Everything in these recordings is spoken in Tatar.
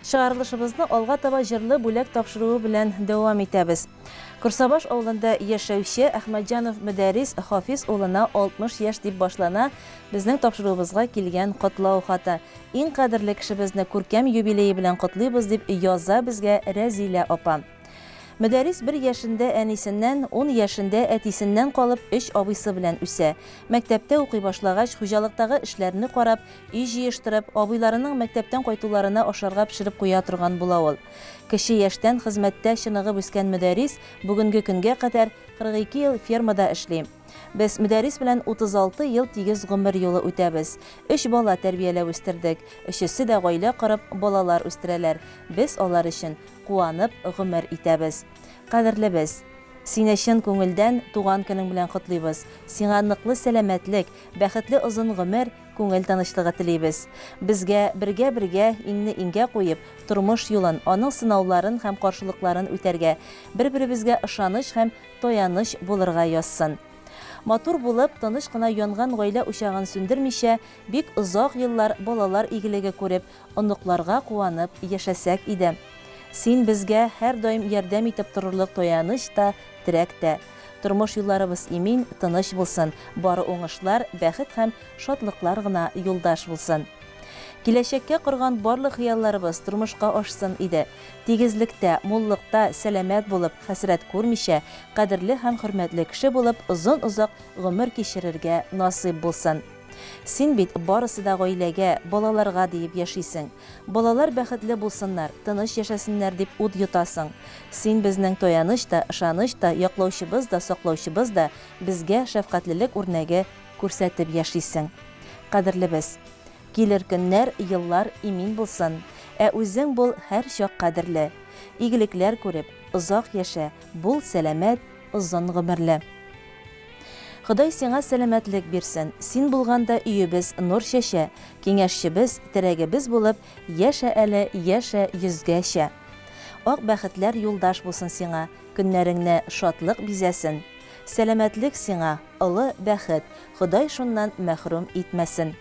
Чыгарылышыбызны алга таба җырлы бүләк тапшыруы белән дәвам итәбез. Курсабаш авылында яшәүче Әхмәтҗанов Мөдәррис Хафиз улына 60 яшь дип башлана безнең тапшыруыбызга килгән котлау хаты. Иң кадерле кешебезне күркәм юбилее белән котлыйбыз дип яза безгә Рәзилә апа. Мөдәррис 1 яшендә әнисеннән, 10 яшендә әтисеннән калып 3 абыйсы белән үсә. Мәктәптә укый башлагач, хуҗалыктагы эшләрне карап, үй җыештырып, абыйларының мәктәптән кайтуларына ашарга пешереп куя торган була ул. Кеше яшьтән хезмәттә чыныгып үскән Мөдәррис бүгенге көнгә кадәр 42 ел фермада эшли. Без Мөдәррис белән 36 ел тигез гомер юлы үтәбез. 3 бала тәрбияләп үстердек. Өчесе дә гаилә корып, балалар үстерәләр. Без алар өчен куанып гомер итәбез. Кадерлебез, сине чын күңелдән туган көнең белән котлыйбыз. Сиңа ныклы сәламәтлек, бәхетле озын гомер, күңел тынычлыгы телибез. Безгә бергә иңне иңгә куеп, тормыш юлын, аның сынауларын һәм каршылыкларын үтәргә, бер-беребезгә ышаныч һәм таяныч булырга язсын. Матур булып, тыныч кына янган гаилә учагын сүндермичә, бик озак еллар балалар игелеге күреп, оныкларга куанып яшәсәк иде. Син безгә һәр даим ярдәм итеп торырлык таяныч та, терәк тә. Тормыш юлларыбыз имин, тыныч булсын, бары уңышлар, бәхет һәм шатлыклар гына юлдаш булсын. Киләчәккә корган барлык хыялларыбыз тормышка ашсын иде. Тигезлектә, муллыкта сәламәт булып, хәсрәт күрмичә, кадерле һәм хөрмәтле кеше булып, озын-озак гомер кичерергә насыйп булсын. Син бит барысы да гаиләгә, балаларга диеп яшисең. Балалар бәхетле булсыннар, тыныч яшәсеннәр дип ут йотасың. Син безнең таяныч та, ышаныч та, яклаучыбыз да, саклаучыбыз да, безгә шәфкатьлелек үрнәге күрсәтеп яшисең. Кадерлебез, килер көннәр, еллар имин булсын. Үзең бул һәр чак кадерле. Игелекләр күреп, озак яшә, бул сәламәт, озын гомерле. Ходай сиңа сәламәтлек бирсен. Син булганда өебез нур чәчә, киңәшчебез, терәгебез булып, яшә әле, яшә йөзгәчә. Ак бәхетләр юлдаш булсын сиңа, көннәреңне шатлык бизәсен. Сәламәтлек сиңа, олы бәхет, Ходай шуннан мәхрүм итмәсен.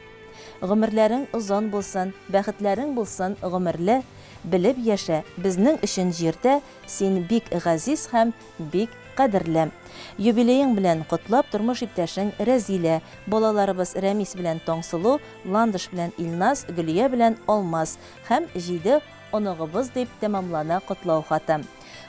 Гомерләрең озын булсын, бәхетләрең булсын гомерле, белеп яшә, безнең өчен җирдә син бик газиз һәм бик кадерле. Юбилеең белән котлап тормыш иптәшең Рәзилә, балаларыбыз Рәмис белән Таңсылу, Ландыш белән Илназ, Гөлия белән Алмаз һәм 7 оныгыбыз дип тәмамлана котлау хаты.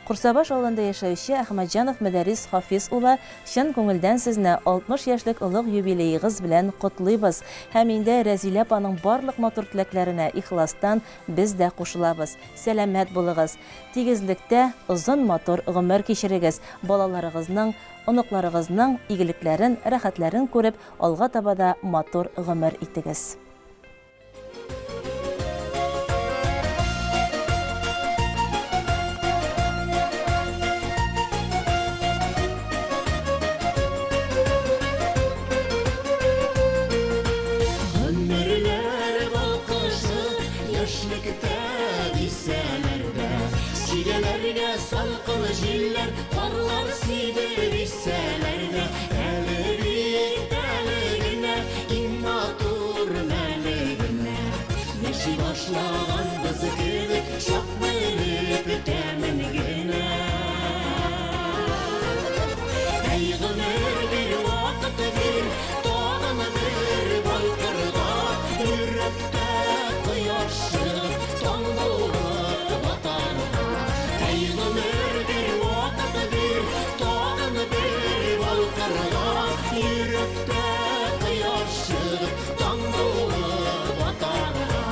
Курсабаш авылында яшәүче Әхмәтҗанов Мөдәррис Хафиз улы, чын күңелдән сезне 60 яшьлек олуг юбилеегыз белән котлыйбыз. Һәм инде Рәзилә апаның барлык матур теләкләренә ихластан без дә кушылабыз. Сәламәт булыгыз. Тигезлектә озын матур гомер кичерегез. Балаларыгызның, оныкларыгызның игелекләрен, рәхәтләрен күреп, алга таба да матур гомер итегез. Salqın jiller, qarlar sidir isələrdə, əlirik dəliginə, immatur məliginə. Yeşi başlağan qızı gülük, şaq bilip təminginə. Ey qımır bir vaqt bir, doğan bir balqırda, yürəkdə qıyaşı, ton bulub vatanına. Ömür bir vaqt bir, tağın bir balqırda, yürekdə qıyaşı, tan bulub vatanına.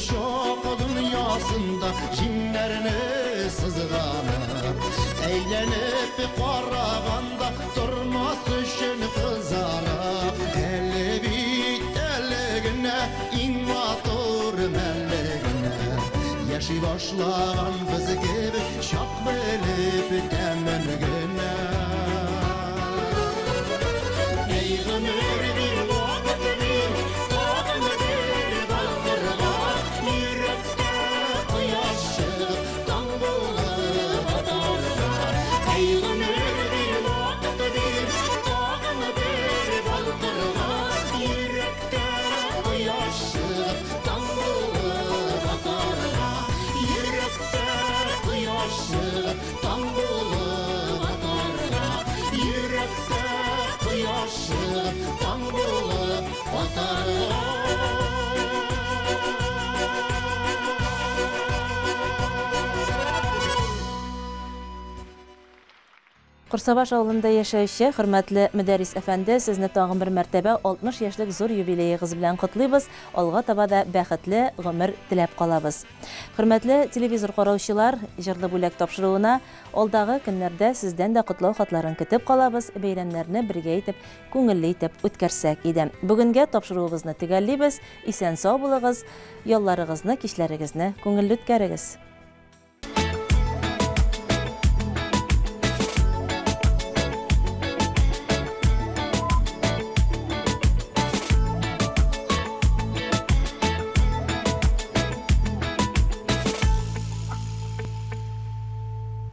şok dünyasında jinlerini sızganır. Eğlenip qaraganda durmas üçün kızarır. Eli bitteligine invator melligine yaşay başlagan biz gibi şak bilip temengine. Ey gönül bir vakit bir tağını bir balkırga yürekte kıyaş çıkıp tan bulup atarlar. Ey gönül bir vakit bir tağını bir balkırga yürekte kıyaş çıkıp tan bulup atarlar. Yürekte kıyaş çıkıp tan bulup atarlar. Yürekte yaşı tam bulup Курсабаш авылында яшәүче хөрмәтле Мөдәррис әфәнде, сезне тагын бер мәртәбә 60 яшьлек зур юбилеегыз белән котлыйбыз. Алга таба да бәхетле гомер теләп калабыз. Хөрмәтле телевизор караучылар, җырлы бүләк тапшыруына алдагы көннәрдә сездән дә котлау хатларын көтеп калабыз. Бәйрәмнәрне бергә итеп, күңелле итеп үткәрсәк иде. Бүгенгә тапшыруыбызны төгәллибез. Исән-сау булыгыз, ялларыгызны, кичләрегезне күңелле үткәрегез.